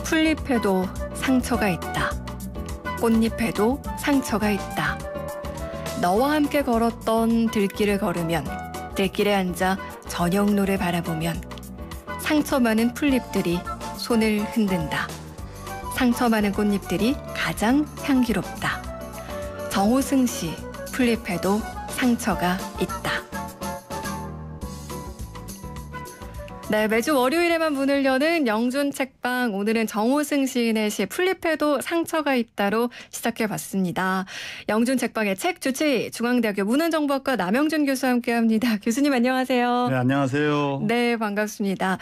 풀잎에도 상처가 있다. 꽃잎에도 상처가 있다. 너와 함께 걸었던 들길을 걸으면, 들길에 앉아 저녁노를 바라보면 상처 많은 풀잎들이 손을 흔든다. 상처 많은 꽃잎들이 가장 향기롭다. 정호승 씨, 풀잎에도 상처가 있다. 네, 매주 월요일에만 문을 여는 영준 책방, 오늘은 정호승 시인의 시 풀잎에도 상처가 있다로 시작해봤습니다. 영준 책방의 책 주치, 중앙대학교 문헌정보학과 남영준 교수와 함께합니다. 교수님 안녕하세요. 네, 안녕하세요. 네, 반갑습니다.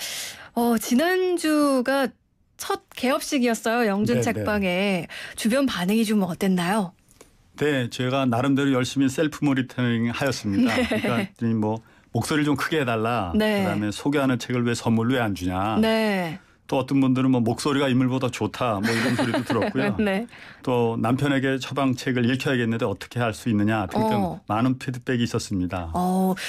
지난주가 첫 개업식이었어요. 영준 책방에. 주변 반응이 좀 어땠나요? 네, 제가 나름대로 열심히 셀프 모니터링 하였습니다. 네. 그러니까 뭐 목소리를 좀 크게 해달라. 네. 그다음에 소개하는 책을 왜 선물로 왜 안 주냐. 네. 또 어떤 분들은 뭐 목소리가 인물보다 좋다. 뭐 이런 소리도 들었고요. 네. 또 남편에게 처방책을 읽혀야겠는데 어떻게 할 수 있느냐 등등 많은 피드백이 있었습니다.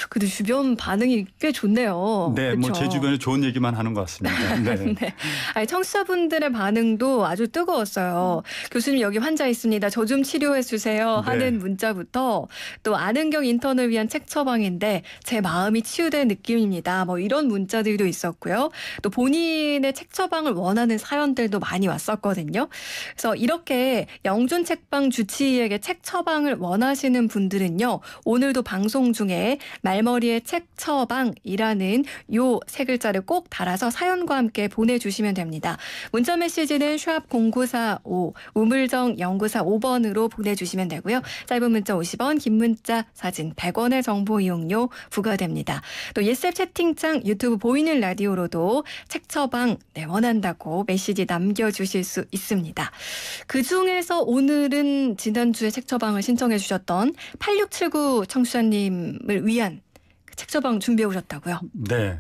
근데 주변 반응이 꽤 좋네요. 네, 뭐 제 주변에 좋은 얘기만 하는 것 같습니다. 네. 네. 아니, 청취자분들의 반응도 아주 뜨거웠어요. 교수님 여기 환자 있습니다. 저 좀 치료해 주세요 하는 문자부터 또 아는경 인턴을 위한 책 처방인데 제 마음이 치유된 느낌입니다. 뭐 이런 문자들도 있었고요. 또 본인의 책 처방을 원하는 사연들도 많이 왔었거든요. 그래서 이렇게 영준 책방 주치의에게 책 처방을 원하시는 분들은요. 오늘도 방송 중에 말머리에 책 처방이라는 요 세 글자를 꼭 달아서 사연과 함께 보내주시면 됩니다. 문자 메시지는 샵 0945 우물정 0945번으로 보내주시면 되고요. 짧은 문자 50원, 긴 문자 사진 100원의 정보 이용료 부과됩니다. 또 예셉 채팅창 유튜브 보이는 라디오로도 책 처방 원한다고 메시지 남겨주실 수 있습니다. 그중에서 오늘은 지난주에 책 처방을 신청해 주셨던 8679 청취자님을 위한 책 처방 준비해 오셨다고요? 네.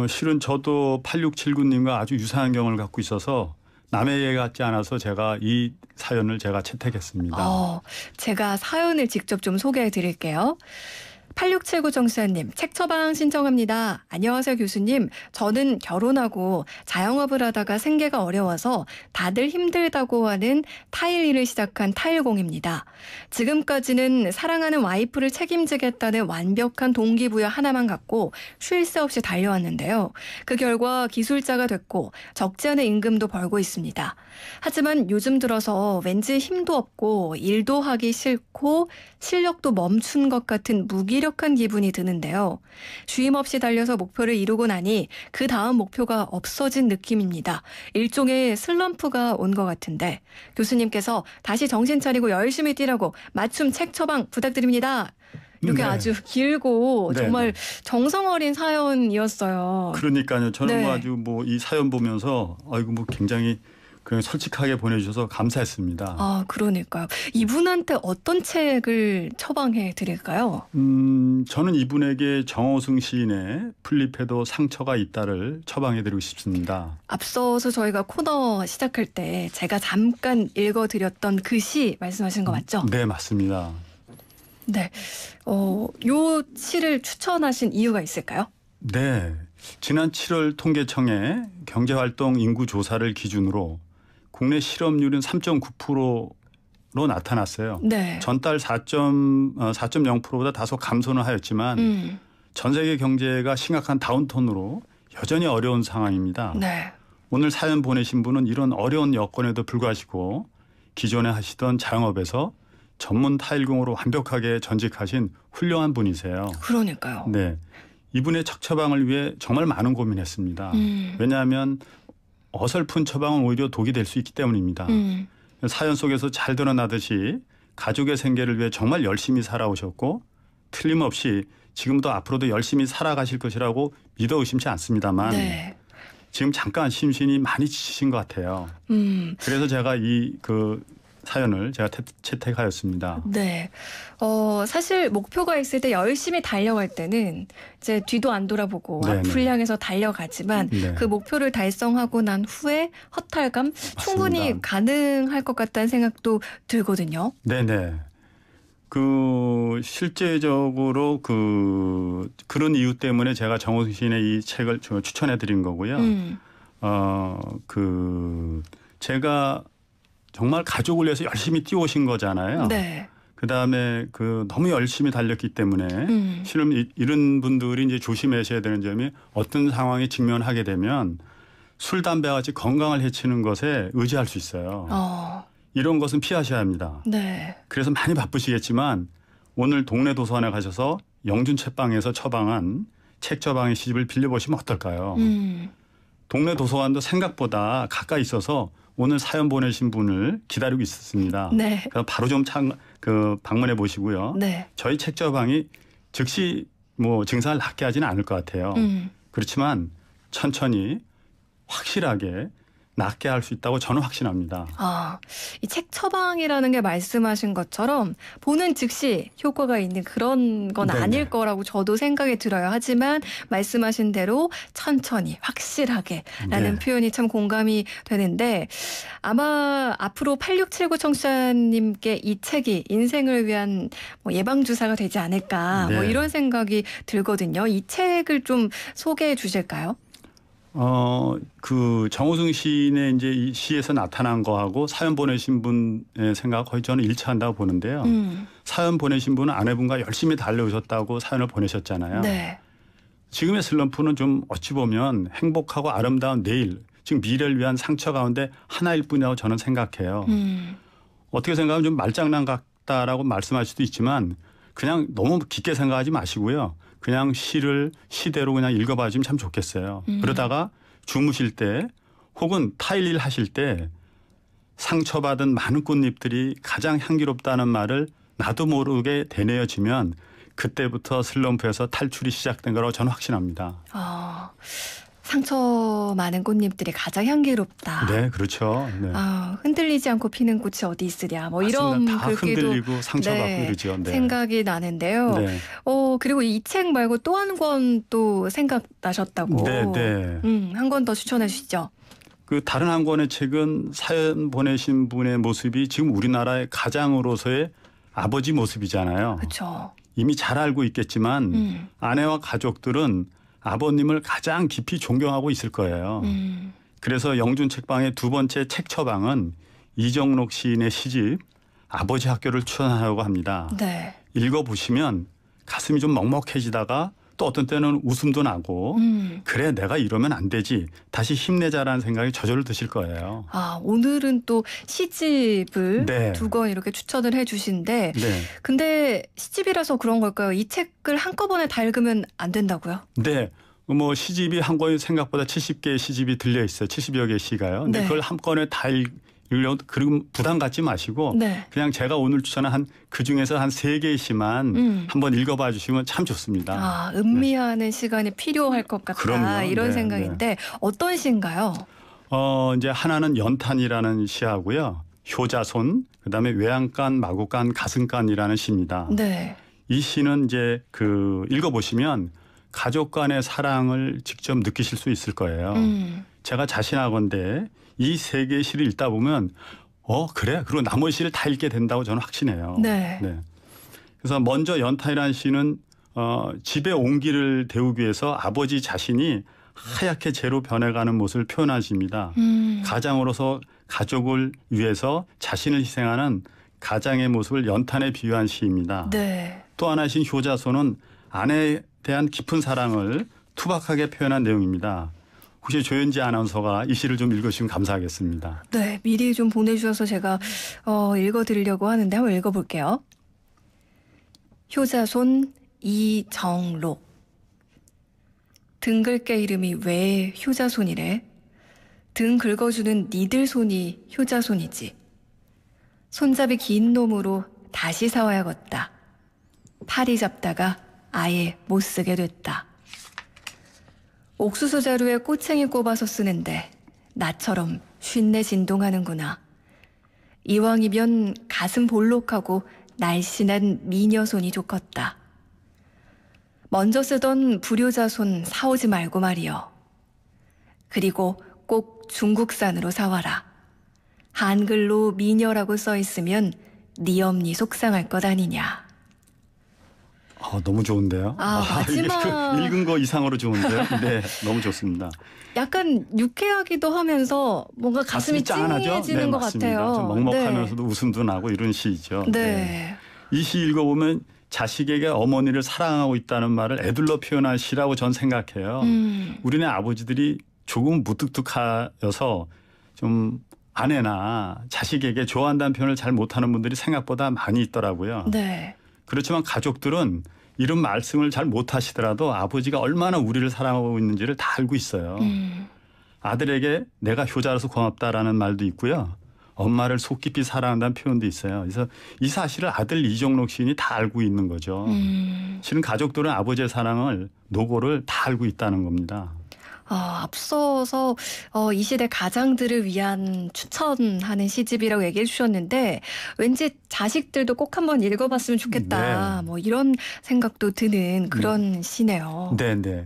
실은 저도 8679님과 아주 유사한 경험을 갖고 있어서 남의 얘기 같지 않아서 제가 이 사연을 제가 채택했습니다. 제가 사연을 직접 좀 소개해 드릴게요. 8679 청취자님, 책 처방 신청합니다. 안녕하세요 교수님. 저는 결혼하고 자영업을 하다가 생계가 어려워서 다들 힘들다고 하는 타일 일을 시작한 타일공입니다. 지금까지는 사랑하는 와이프를 책임지겠다는 완벽한 동기부여 하나만 갖고 쉴 새 없이 달려왔는데요. 그 결과 기술자가 됐고 적지 않은 임금도 벌고 있습니다. 하지만 요즘 들어서 왠지 힘도 없고 일도 하기 싫고 실력도 멈춘 것 같은 무기력한 기분이 드는데요. 쉼 없이 달려서 목표를 이루고 나니 그 다음 목표가 없어진 느낌입니다. 일종의 슬럼프가 온 것 같은데 교수님께서 다시 정신 차리고 열심히 뛰라고 맞춤 책 처방 부탁드립니다. 이렇게 아주 길고 정말 정성 어린 사연이었어요. 그러니까요. 저는 뭐 아주 뭐 이 사연 보면서 아이고 뭐 굉장히 그냥 솔직하게 보내주셔서 감사했습니다. 그러니까요. 이분한테 어떤 책을 처방해 드릴까요? 저는 이분에게 정호승 시인의 풀잎에도 상처가 있다를 처방해 드리고 싶습니다. 앞서서 저희가 코너 시작할 때 제가 잠깐 읽어드렸던 그 시 말씀하신 거 맞죠? 네, 맞습니다. 네. 요 시를 추천하신 이유가 있을까요? 네. 지난 7월 통계청의 경제활동 인구 조사를 기준으로 국내 실업률은 3.9%로 나타났어요. 네. 전달 4.0%보다 다소 감소는 하였지만 전 세계 경제가 심각한 다운턴으로 여전히 어려운 상황입니다. 네. 오늘 사연 보내신 분은 이런 어려운 여건에도 불구하시고 기존에 하시던 자영업에서 전문 타일공으로 완벽하게 전직하신 훌륭한 분이세요. 그러니까요. 네. 이분의 책 처방을 위해 정말 많은 고민했습니다. 왜냐하면 어설픈 처방은 오히려 독이 될 수 있기 때문입니다. 사연 속에서 잘 드러나듯이 가족의 생계를 위해 정말 열심히 살아오셨고 틀림없이 지금도 앞으로도 열심히 살아가실 것이라고 믿어 의심치 않습니다만 지금 잠깐 심신이 많이 지치신 것 같아요. 그래서 제가 그 사연을 제가 채택하였습니다. 네. 사실 목표가 있을 때 열심히 달려갈 때는 이제 뒤도 안 돌아보고 앞을 향해서 달려가지만 그 목표를 달성하고 난 후에 허탈감 충분히 가능할 것 같다는 생각도 들거든요. 네네. 실제적으로 그런 이유 때문에 제가 정호승 시인의 이 책을 추천해 드린 거고요. 제가 정말 가족을 위해서 열심히 뛰어오신 거잖아요. 네. 그다음에 너무 열심히 달렸기 때문에 실은 이런 분들이 이제 조심하셔야 되는 점이 어떤 상황에 직면하게 되면 술, 담배 같이 건강을 해치는 것에 의지할 수 있어요. 이런 것은 피하셔야 합니다. 네. 그래서 많이 바쁘시겠지만 오늘 동네 도서관에 가셔서 영준 책방에서 처방한 책 처방의 시집을 빌려보시면 어떨까요? 동네 도서관도 생각보다 가까이 있어서 오늘 사연 보내신 분을 기다리고 있었습니다. 네. 그래서 바로 좀 방문해 보시고요. 네. 저희 책 처방이 즉시 증상을 낫게 하지는 않을 것 같아요. 그렇지만 천천히 확실하게 낫게 할 수 있다고 저는 확신합니다. 이 책 처방이라는 게 말씀하신 것처럼 보는 즉시 효과가 있는 그런 건 네네. 아닐 거라고 저도 생각이 들어요. 하지만 말씀하신 대로 천천히 확실하게 라는 네. 표현이 참 공감이 되는데 아마 앞으로 8679 청취자님께 이 책이 인생을 위한 예방주사가 되지 않을까 네. 이런 생각이 들거든요. 이 책을 좀 소개해 주실까요? 정호승 시인의 이제 이 시에서 나타난 거하고 사연 보내신 분의 생각 거의 저는 일치한다고 보는데요. 사연 보내신 분은 아내분과 열심히 달려오셨다고 사연을 보내셨잖아요. 네. 지금의 슬럼프는 좀 어찌 보면 행복하고 아름다운 내일, 즉 미래를 위한 상처 가운데 하나일 뿐이라고 저는 생각해요. 어떻게 생각하면 좀 말장난 같다라고 말씀할 수도 있지만 그냥 너무 깊게 생각하지 마시고요. 그냥 시를 시대로 그냥 읽어봐 주면 참 좋겠어요. 그러다가 주무실 때 혹은 타일 하실 때 상처받은 많은 꽃잎들이 가장 향기롭다는 말을 나도 모르게 되뇌어지면 그때부터 슬럼프에서 탈출이 시작된 거라고 저는 확신합니다. 상처 많은 꽃잎들이 가장 향기롭다. 네, 그렇죠. 네. 흔들리지 않고 피는 꽃이 어디 있으랴. 맞습니다. 이런 다 글귀도 흔들리고 상처받고 이러죠. 네. 생각이 나는데요. 네. 그리고 이 책 말고 또 한 권 또 생각나셨다고. 네. 한 권 더 추천해 주시죠. 다른 한 권의 책은 사연 보내신 분의 모습이 지금 우리나라의 가장으로서의 아버지 모습이잖아요. 그렇죠. 이미 잘 알고 있겠지만 아내와 가족들은 아버님을 가장 깊이 존경하고 있을 거예요. 그래서 영준 책방의 두 번째 책 처방은 이정록 시인의 시집 아버지 학교를 추천하려고 합니다. 네. 읽어보시면 가슴이 좀 먹먹해지다가 또 어떤 때는 웃음도 나고 그래 내가 이러면 안 되지 다시 힘내자라는 생각이 저절로 드실 거예요. 오늘은 또 시집을 네. 두 권 이렇게 추천을 해 주신데 네. 근데 시집이라서 그런 걸까요? 이 책을 한꺼번에 다 읽으면 안 된다고요? 네. 시집이 한 권이 생각보다 70개의 시집이 들려 있어요. 70여 개의 시가요. 근데 네. 그걸 한 권에 다 읽으려고 그럼 부담 갖지 마시고 네. 그냥 제가 오늘 추천한 그중에서 한 3개의 시만 한번 읽어봐 주시면 참 좋습니다. 음미하는 시간이 필요할 것 같다. 그럼요. 이런 네, 생각인데 어떤 시인가요? 이제 하나는 연탄이라는 시하고요. 효자손, 그다음에 외양간, 마구간, 가슴간이라는 시입니다. 네. 이 시는 이제 읽어보시면 가족 간의 사랑을 직접 느끼실 수 있을 거예요. 제가 자신하건대 이 3개의 시를 읽다 보면 그래? 그리고 나머지 시를 다 읽게 된다고 저는 확신해요. 네. 그래서 먼저 연탄이라는 시는 집에 온기를 데우기 위해서 아버지 자신이 하얗게 재로 변해가는 모습을 표현하십니다. 가장으로서 가족을 위해서 자신을 희생하는 가장의 모습을 연탄에 비유한 시입니다. 네. 또 하나의 시인 효자손은 아내에 대한 깊은 사랑을 투박하게 표현한 내용입니다. 혹시 조현지 아나운서가 이 시를 좀 읽으시면 감사하겠습니다. 네, 미리 좀 보내주셔서 제가 읽어드리려고 하는데 한번 읽어볼게요. 효자손 이정록. 등 긁게 이름이 왜 효자손이래? 등 긁어주는 니들 손이 효자손이지. 손잡이 긴 놈으로 다시 사와야겠다. 팔이 잡다가 아예 못 쓰게 됐다. 옥수수 자루에 꼬챙이 꼽아서 쓰는데 나처럼 쉰내 진동하는구나. 이왕이면 가슴 볼록하고 날씬한 미녀 손이 좋겠다. 먼저 쓰던 불효자 손 사오지 말고 말이여. 그리고 꼭 중국산으로 사와라. 한글로 미녀라고 써있으면 네 엄니 속상할 것 아니냐. 너무 좋은데요. 마지막 읽은 거 이상으로 좋은데요. 네, 너무 좋습니다. 약간 유쾌하기도 하면서 뭔가 가슴이 찡해지는 네, 것 맞습니다. 같아요. 좀 먹먹하면서도 웃음도 나고 이런 시죠. 네. 이 시 읽어보면 자식에게 어머니를 사랑하고 있다는 말을 애들로 표현한 시라고 전 생각해요. 우리네 아버지들이 조금 무뚝뚝하여서 좀 아내나 자식에게 좋아한다는 표현을 잘 못하는 분들이 생각보다 많이 있더라고요. 네. 그렇지만 가족들은 이런 말씀을 잘 못하시더라도 아버지가 얼마나 우리를 사랑하고 있는지를 다 알고 있어요. 아들에게 내가 효자로서 고맙다라는 말도 있고요. 엄마를 속 깊이 사랑한다는 표현도 있어요. 그래서 이 사실을 아들 이종록 시인이 다 알고 있는 거죠. 실은 가족들은 아버지의 사랑을 노고를 다 알고 있다는 겁니다. 앞서서 이 시대 가장들을 위한 추천하는 시집이라고 얘기해 주셨는데 왠지 자식들도 꼭 한번 읽어봤으면 좋겠다. 네. 뭐 이런 생각도 드는 그런 시네요. 네.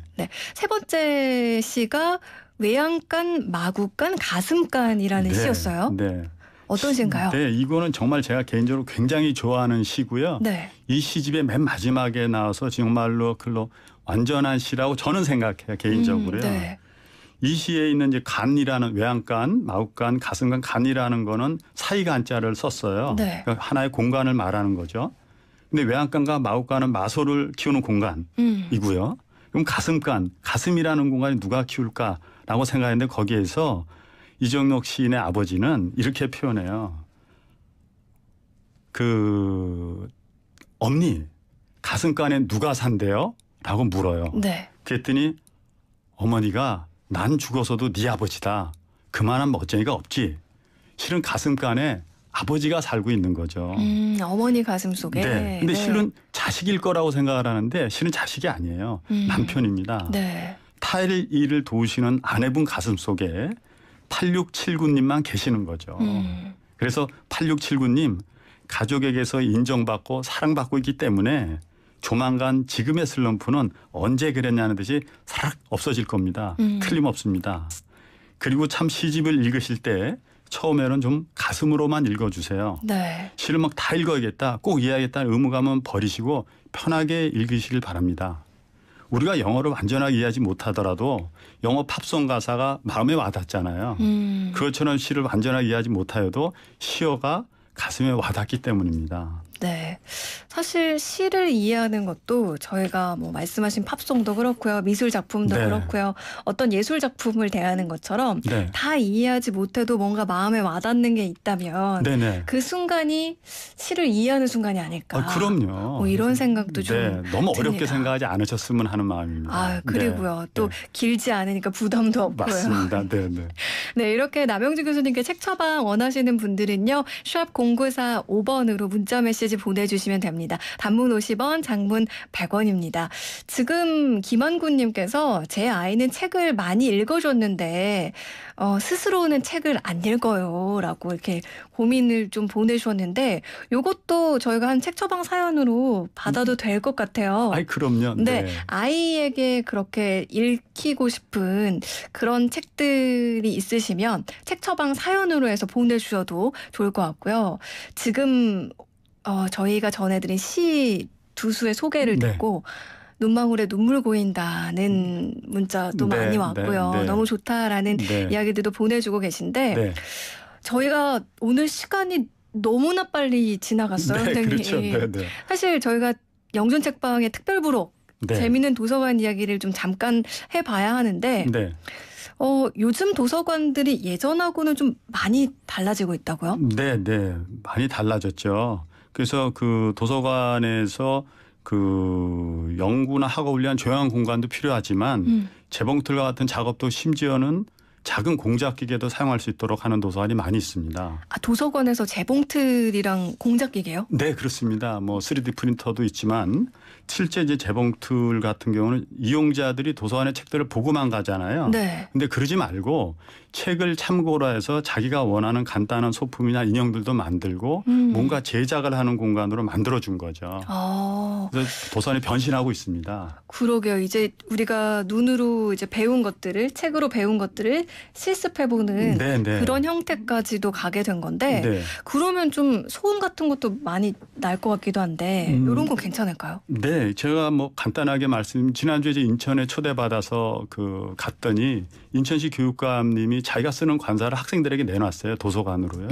세 번째 시가 외양간, 마구간, 가슴간이라는 시였어요. 네. 어떤 시인가요? 네, 이거는 정말 제가 개인적으로 굉장히 좋아하는 시고요. 네. 이 시집의 맨 마지막에 나와서 정말로 완전한 시라고 저는 생각해요. 개인적으로요. 네. 이 시에 있는 이제 간이라는 외양간, 마구간, 가슴간, 간이라는 거는 사이간자를 썼어요. 네. 그러니까 하나의 공간을 말하는 거죠. 근데 외양간과 마구간은 마소를 키우는 공간이고요. 그럼 가슴간, 가슴이라는 공간이 누가 키울까라고 생각했는데 거기에서 이종록 시인의 아버지는 이렇게 표현해요. 엄니, 가슴간에 누가 산대요? 라고 물어요. 네. 그랬더니 어머니가 난 죽어서도 네 아버지다. 그만한 멋쟁이가 없지. 실은 가슴간에 아버지가 살고 있는 거죠. 어머니 가슴 속에. 네. 근데 실은 자식일 거라고 생각을 하는데 실은 자식이 아니에요. 남편입니다. 네. 타일 일을 도우시는 아내분 가슴 속에 8679님만 계시는 거죠. 그래서 8679님 가족에게서 인정받고 사랑받고 있기 때문에 조만간 지금의 슬럼프는 언제 그랬냐는 듯이 사락 없어질 겁니다. 틀림없습니다. 그리고 참 시집을 읽으실 때 처음에는 좀 가슴으로만 읽어주세요. 네. 시를 막 다 읽어야겠다, 꼭 이해하겠다는 의무감은 버리시고 편하게 읽으시길 바랍니다. 우리가 영어를 완전하게 이해하지 못하더라도 영어 팝송 가사가 마음에 와닿잖아요. 그것처럼 시를 완전하게 이해하지 못하여도 시어가 가슴에 와닿기 때문입니다. 네. 사실 시를 이해하는 것도 저희가 뭐 말씀하신 팝송도 그렇고요. 미술 작품도 네. 그렇고요. 어떤 예술 작품을 대하는 것처럼 네. 다 이해하지 못해도 뭔가 마음에 와닿는 게 있다면 네네. 그 순간이 시를 이해하는 순간이 아닐까. 그럼요. 뭐 이런 생각도 좀 네. 너무 어렵게 듭니다. 생각하지 않으셨으면 하는 마음입니다. 그리고요. 네. 또 길지 않으니까 부담도 없고요. 맞습니다. 네네. 네, 이렇게 남영주 교수님께 책 처방 원하시는 분들은요. 샵 0945번으로 문자 메시지 보내주시면 됩니다. 단문 50원, 장문 100원입니다. 지금 김한구님께서 제 아이는 책을 많이 읽어줬는데 스스로는 책을 안 읽어요. 라고 이렇게 고민을 좀 보내주셨는데 이것도 저희가 한 책 처방 사연으로 받아도 될 것 같아요. 그럼요. 네. 아이에게 그렇게 읽히고 싶은 그런 책들이 있으시면 책 처방 사연으로 해서 보내주셔도 좋을 것 같고요. 지금 저희가 전해드린 시 두 수의 소개를 네. 듣고 눈망울에 눈물 고인다는 문자도 네, 많이 왔고요. 네. 너무 좋다라는 네. 이야기들도 보내주고 계신데 네. 저희가 오늘 시간이 너무나 빨리 지나갔어요. 네, 선생님. 그렇죠. 네. 사실 저희가 영준책방의 특별부록 네. 재미있는 도서관 이야기를 좀 잠깐 해봐야 하는데 네. 요즘 도서관들이 예전하고는 좀 많이 달라지고 있다고요? 네. 많이 달라졌죠. 그래서 그 도서관에서 그 연구나 학업을 위한 조용한 공간도 필요하지만 재봉틀과 같은 작업도 심지어는 작은 공작 기계도 사용할 수 있도록 하는 도서관이 많이 있습니다. 도서관에서 재봉틀이랑 공작 기계요? 네, 그렇습니다. 뭐 3D 프린터도 있지만 실제 이제 재봉틀 같은 경우는 이용자들이 도서관의 책들을 보고만 가잖아요. 네. 근데 그러지 말고 책을 참고로 해서 자기가 원하는 간단한 소품이나 인형들도 만들고 뭔가 제작을 하는 공간으로 만들어준 거죠. 그래서 도서관이 변신하고 있습니다. 그러게요. 이제 우리가 눈으로 이제 배운 것들을 책으로 배운 것들을 실습해보는 네네. 그런 형태까지도 가게 된 건데 네. 그러면 좀 소음 같은 것도 많이 날 것 같기도 한데 이런 건 괜찮을까요? 네, 제가 뭐 간단하게 지난주에 이제 인천에 초대받아서 갔더니 인천시 교육감님이 자기가 쓰는 관사를 학생들에게 내놨어요. 도서관으로요.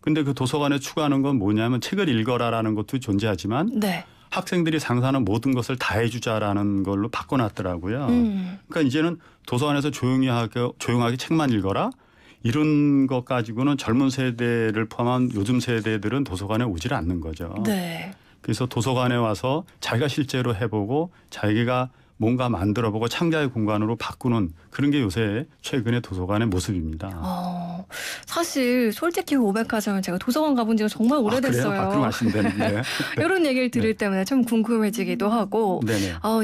근데 그 도서관에 추가하는 건 뭐냐면 책을 읽어라라는 것도 존재하지만 네. 학생들이 상상하는 모든 것을 다 해주자라는 걸로 바꿔놨더라고요. 그러니까 이제는 도서관에서 조용하게 책만 읽어라. 이런 것 가지고는 젊은 세대를 포함한 요즘 세대들은 도서관에 오질 않는 거죠. 네. 그래서 도서관에 와서 자기가 실제로 해보고 자기가 뭔가 만들어보고 창작의 공간으로 바꾸는 그런 게 요새 최근의 도서관의 모습입니다. 사실 솔직히 고백하자면 제가 도서관 가본 지가 정말 오래됐어요. 그래요? 그럼 아시는데. 이런 얘기를 들을 때마다 참 궁금해지기도 하고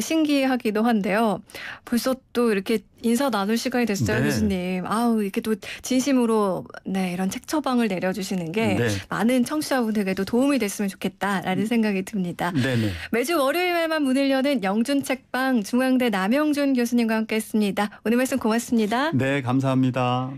신기하기도 한데요. 벌써 또 이렇게 인사 나눌 시간이 됐어요, 교수님. 이렇게 또 진심으로 이런 책 처방을 내려주시는 게 많은 청취자분들에게도 도움이 됐으면 좋겠다라는 생각이 듭니다. 네네. 매주 월요일에만 문을 여는 영준 책방 중앙대 남영준 교수님과 함께했습니다. 오늘 말씀 고맙습니다. 네, 감사합니다.